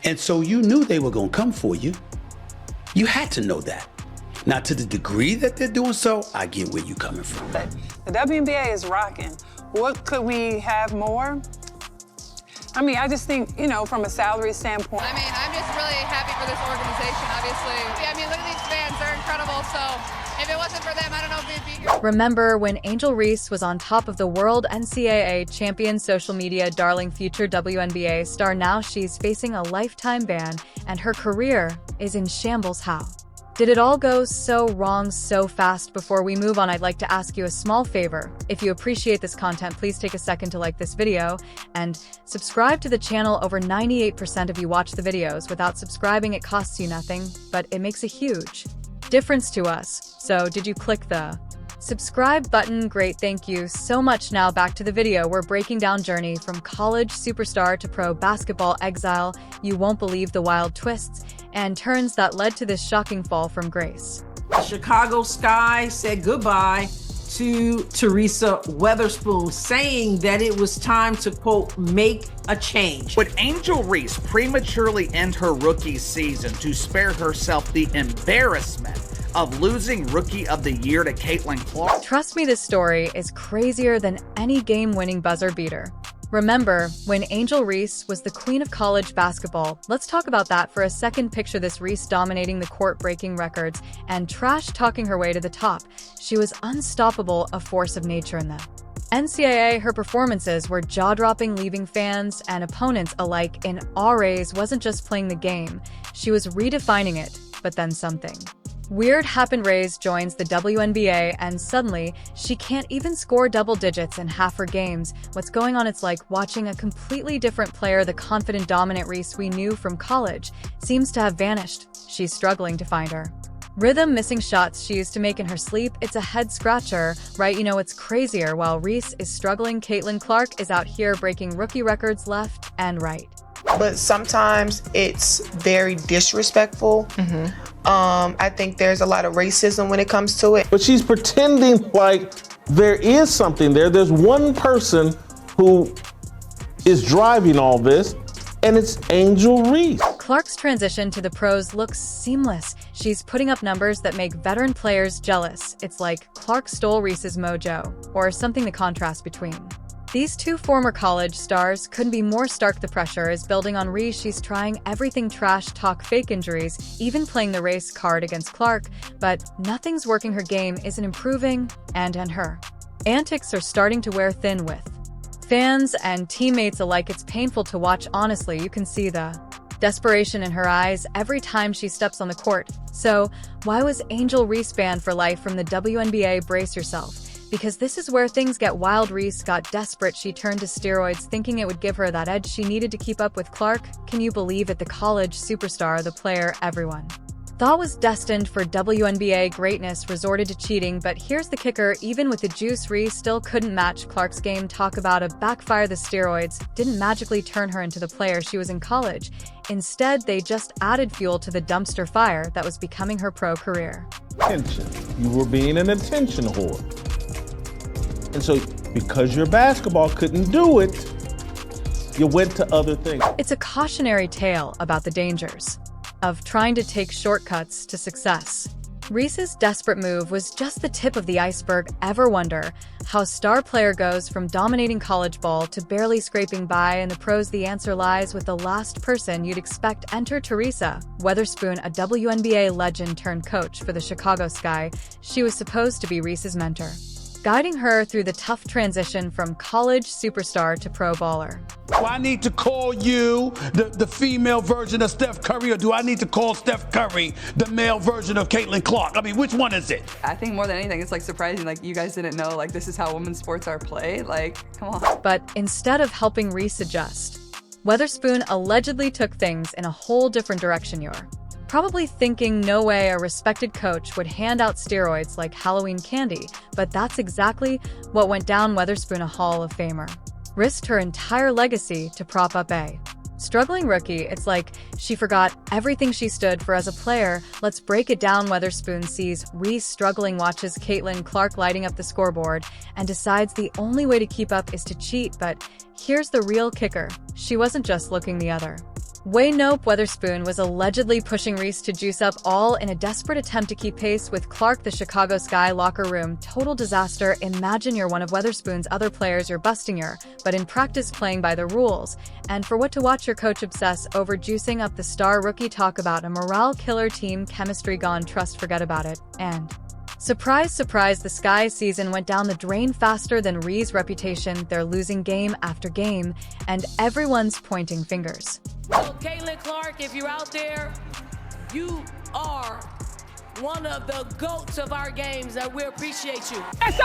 And so you knew they were going to come for you. You had to know that. Now, to the degree that they're doing so, I get where you're coming from. The WNBA is rocking. What could we have more? I mean, I just think, you know, from a salary standpoint. I mean, I'm just really happy for this organization, obviously. I mean, look at these fans. They're incredible. So if it wasn't for them, I don't know if we'd be here. Remember when Angel Reese was on top of the world NCAA champion, social media darling, future WNBA star? Now she's facing a lifetime ban and her career is in shambles. How did it all go so wrong so fast? Before we move on, I'd like to ask you a small favor. If you appreciate this content, please take a second to like this video and subscribe to the channel. Over 98% of you watch the videos without subscribing. It costs you nothing, but it makes a huge difference to us. So did you click the subscribe button? Great, thank you so much. Now back to the video. We're breaking down journey from college superstar to pro basketball exile. You won't believe the wild twists and turns that led to this shocking fall from grace. The Chicago Sky said goodbye to Teresa Weatherspoon, saying that it was time to, quote, make a change. Would Angel Reese prematurely end her rookie season to spare herself the embarrassment of losing Rookie of the Year to Caitlin Clark? Trust me, this story is crazier than any game-winning buzzer beater. Remember when Angel Reese was the queen of college basketball? Let's talk about that for a second. Picture this: Reese dominating the court, breaking records, and trash-talking her way to the top. She was unstoppable, a force of nature in the NCAA. Her performances were jaw-dropping, leaving fans and opponents alike in RAs. Wasn't just playing the game, she was redefining it. But then something weird happened. Reese joins the WNBA and suddenly she can't even score double digits in half her games. What's going on? It's like watching a completely different player. The confident, dominant Reese we knew from college seems to have vanished. She's struggling to find her rhythm, missing shots she used to make in her sleep. It's a head scratcher, right? You know, it's crazier. While Reese is struggling, Caitlin Clark is out here breaking rookie records left and right. But sometimes it's very disrespectful. I think there's a lot of racism when it comes to it. But she's pretending like there is something there. There's one person who is driving all this, and it's Angel Reese. Clark's transition to the pros looks seamless. She's putting up numbers that make veteran players jealous. It's like Clark stole Reese's mojo, or something. The contrast between these two former college stars couldn't be more stark. The pressure is building on Reese. She's trying everything: trash talk, fake injuries, even playing the race card against Clark. But nothing's working. Her game isn't improving, and her antics are starting to wear thin with fans and teammates alike. It's painful to watch, honestly. You can see the desperation in her eyes every time she steps on the court. So why was Angel Reese banned for life from the WNBA? Brace yourself, because this is where things get wild. Reese got desperate. She turned to steroids, thinking it would give her that edge she needed to keep up with Clark. Can you believe it? The college superstar, the player everyone thought was destined for WNBA greatness, resorted to cheating. But here's the kicker: even with the juice, Reese still couldn't match Clark's game. Talk about a backfire. The steroids didn't magically turn her into the player she was in college. Instead, they just added fuel to the dumpster fire that was becoming her pro career. Attention. You were being an attention whore. And so, because your basketball couldn't do it, you went to other things. It's a cautionary tale about the dangers of trying to take shortcuts to success. Reese's desperate move was just the tip of the iceberg. Ever wonder how a star player goes from dominating college ball to barely scraping by in the pros? The answer lies with the last person you'd expect. Enter Teresa Weatherspoon, a WNBA legend turned coach for the Chicago Sky. She was supposed to be Reese's mentor, guiding her through the tough transition from college superstar to pro baller. Do I need to call you the female version of Steph Curry, or do I need to call Steph Curry the male version of Caitlin Clark? I mean, which one is it? I think more than anything, it's like surprising, like you guys didn't know, like this is how women's sports are played. Like, come on. But instead of helping Reese adjust, Weatherspoon allegedly took things in a whole different direction. You're probably thinking, no way a respected coach would hand out steroids like Halloween candy, but that's exactly what went down. Weatherspoon, a Hall of Famer, risked her entire legacy to prop up a struggling rookie. It's like she forgot everything she stood for as a player. Let's break it down. Weatherspoon sees Reese struggling, watches Caitlin Clark lighting up the scoreboard, and decides the only way to keep up is to cheat. But here's the real kicker: she wasn't just looking the other Nope, Weatherspoon was allegedly pushing Reese to juice up, all in a desperate attempt to keep pace with Clark. The Chicago Sky locker room, total disaster. Imagine you're one of Weatherspoon's other players, you're busting your but in practice playing by the rules. And for what to watch your coach obsess over juicing up the star rookie. Talk about a morale killer, team chemistry gone, trust forget about it. And surprise, surprise, the Sky's season went down the drain faster than Reese's reputation. They're losing game after game, and everyone's pointing fingers. So, Caitlin Clark, if you're out there, you are one of the GOATs of our games, and we appreciate you. Yes, sir!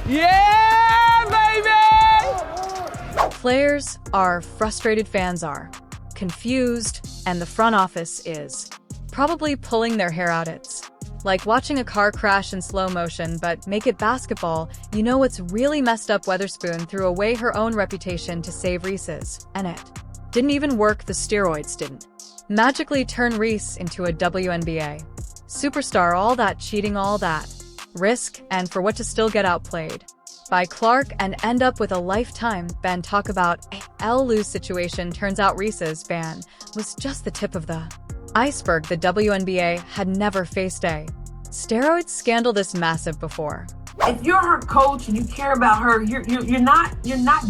Yeah, baby! Players are frustrated, fans are confused, and the front office is probably pulling their hair out. It's like watching a car crash in slow motion, but make it basketball. You know what's really messed up? Weatherspoon threw away her own reputation to save Reese's, and it didn't even work. The steroids didn't magically turn Reese into a WNBA superstar. All that cheating, all that risk, and for what to still get outplayed by Clark and end up with a lifetime ban. Talk about a lose situation. Turns out Reese's ban was just the tip of the iceberg. The WNBA had never faced a steroid scandal this massive before. If you're her coach and you care about her, you're not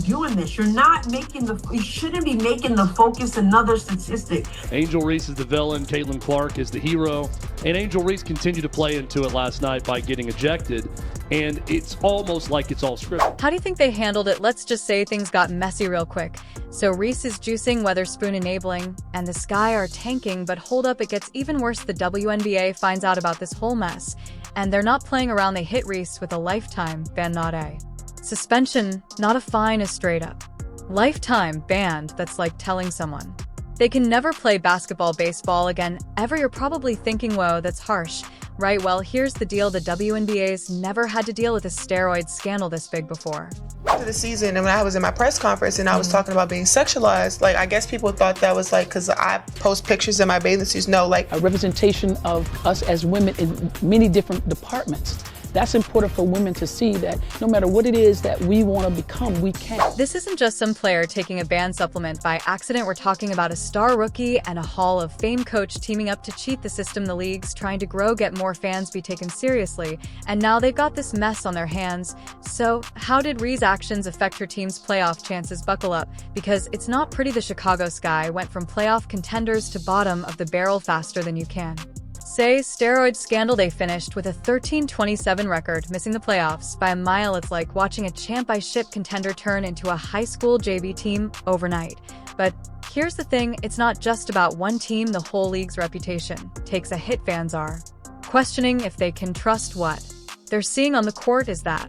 doing this. You shouldn't be making the focus another statistic. Angel Reese is the villain, Caitlin Clark is the hero, and Angel Reese continued to play into it last night by getting ejected, and it's almost like it's all scripted. How do you think they handled it? Let's just say things got messy real quick. So Reese is juicing, Weatherspoon enabling, and the Sky are tanking, but hold up, it gets even worse. The WNBA finds out about this whole mess, and they're not playing around. They hit Reese with a lifetime ban, not a suspension, not a fine, a straight up lifetime ban. That's like telling someone they can never play basketball, baseball again ever. You're probably thinking, whoa, that's harsh, right? Well, here's the deal. The WNBA's never had to deal with a steroid scandal this big before. After the season, and when I was in my press conference and I was talking about being sexualized, like, I guess people thought that was like because I post pictures in my bathing suits. No, like A representation of us as women in many different departments. That's important for women to see, that no matter what it is that we want to become, we can. This isn't just some player taking a banned supplement by accident. We're talking about a star rookie and a Hall of Fame coach teaming up to cheat the system. The league's trying to grow, get more fans, be taken seriously, and now they've got this mess on their hands. So how did Reese's actions affect her team's playoff chances? Buckle up, because it's not pretty. The Chicago Sky went from playoff contenders to bottom of the barrel faster than you can say. Steroid scandal. They finished with a 13-27 record, missing the playoffs by a mile. It's like watching a championship contender turn into a high school JV team overnight. But here's the thing, it's not just about one team. The whole league's reputation takes a hit. Fans are questioning if they can trust what they're seeing on the court. Is that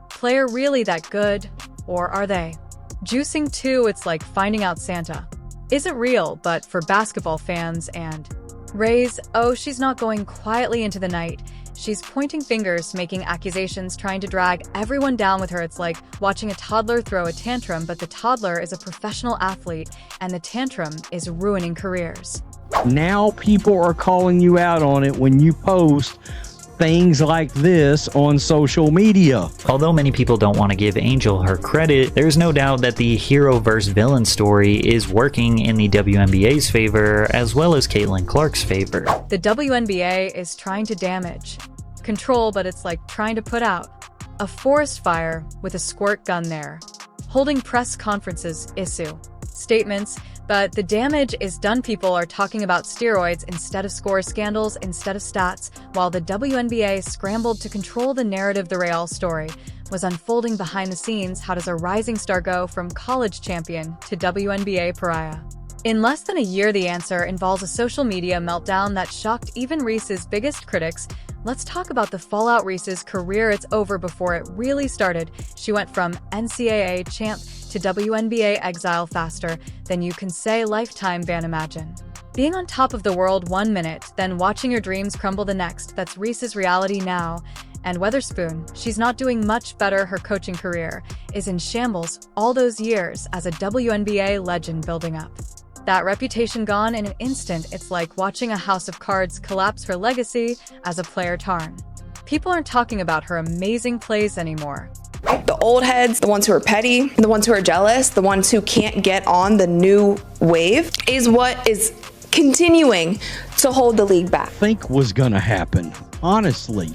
player really that good, or are they juicing too? It's like finding out Santa isn't real. But for basketball fans and Rays, oh, she's not going quietly into the night. She's pointing fingers, making accusations, trying to drag everyone down with her. It's like watching a toddler throw a tantrum, but the toddler is a professional athlete, and the tantrum is ruining careers. Now people are calling you out on it when you post things like this on social media. Although many people don't want to give Angel her credit, there's no doubt that the hero versus villain story is working in the WNBA's favor as well as Caitlin Clark's favor. The WNBA is trying to damage control, but it's like trying to put out a forest fire with a squirt gun there. Holding press conferences, issue statements, but the damage is done. People are talking about steroids instead of score, scandals instead of stats, while the WNBA scrambled to control the narrative. The real story was unfolding behind the scenes. How does a rising star go from college champion to WNBA pariah in less than a year? The answer involves a social media meltdown that shocked even Reese's biggest critics. Let's talk about the fallout. Reese's career, it's over before it really started. She went from NCAA champ to WNBA exile faster than you can say lifetime ban. Imagine being on top of the world 1 minute, then watching your dreams crumble the next. That's Reese's reality now. And Weatherspoon, she's not doing much better. Her coaching career is in shambles. All those years as a WNBA legend building up, that reputation gone in an instant. It's like watching a house of cards collapse. Her legacy as a player tarn. People aren't talking about her amazing plays anymore. The old heads, the ones who are petty, the ones who are jealous, the ones who can't get on the new wave is what is continuing to hold the league back. Think was gonna happen, honestly.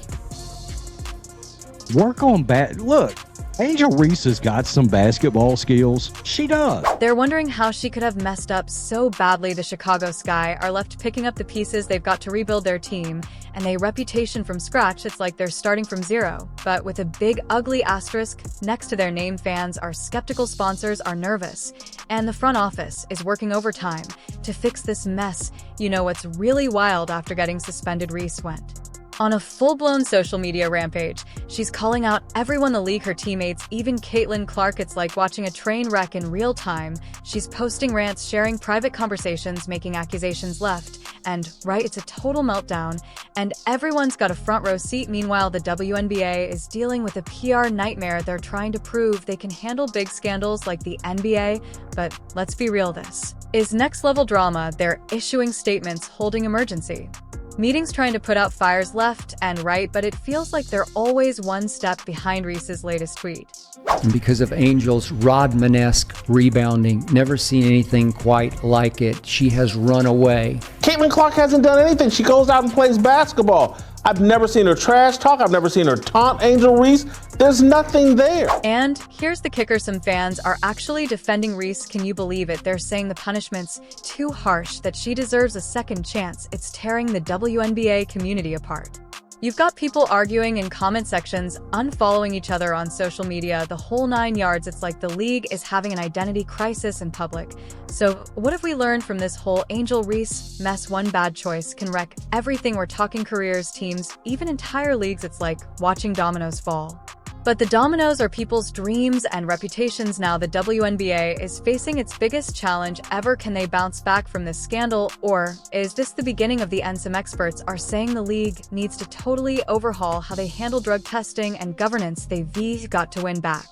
Work on look, Angel Reese has got some basketball skills. She does. They're wondering how she could have messed up so badly. The Chicago Sky are left picking up the pieces they've got to rebuild their team, and a reputation from scratch. It's like they're starting from zero, but with a big ugly asterisk next to their name. Fans are skeptical, sponsors are nervous, and the front office is working overtime to fix this mess. You know what's really wild? After getting suspended, Reese went on a full-blown social media rampage. She's calling out everyone in the league, her teammates, even Caitlin Clark. It's like watching a train wreck in real time. She's posting rants, sharing private conversations, making accusations left and right. It's a total meltdown, and everyone's got a front row seat. Meanwhile, the WNBA is dealing with a PR nightmare. They're trying to prove they can handle big scandals like the NBA, but let's be real, this is next-level drama. They're issuing statements, holding emergency meetings, trying to put out fires left and right, but it feels like they're always one step behind. Reese's latest tweet. And because of Angel's Rodman-esque rebounding, never seen anything quite like it. She has run away. Caitlin Clark hasn't done anything. She goes out and plays basketball. I've never seen her trash talk. I've never seen her taunt Angel Reese. There's nothing there. And here's the kicker. Some fans are actually defending Reese. Can you believe it? They're saying the punishment's too harsh, that she deserves a second chance. It's tearing the WNBA community apart. You've got people arguing in comment sections, unfollowing each other on social media, the whole 9 yards. It's like the league is having an identity crisis in public. So what have we learned from this whole Angel Reese mess? One bad choice can wreck everything. We're talking careers, teams, even entire leagues. It's like watching dominoes fall. But the dominoes are people's dreams and reputations. Now the WNBA is facing its biggest challenge ever. Can they bounce back from this scandal, or is this the beginning of the end? Some experts are saying the league needs to totally overhaul how they handle drug testing and governance. They've got to win back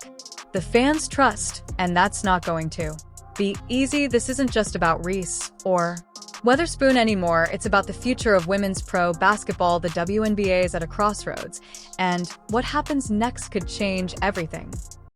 the fans' trust, and that's not going to be easy. This isn't just about Reese or Weatherspoon anymore. It's about the future of women's pro basketball. The WNBA is at a crossroads, and what happens next could change everything.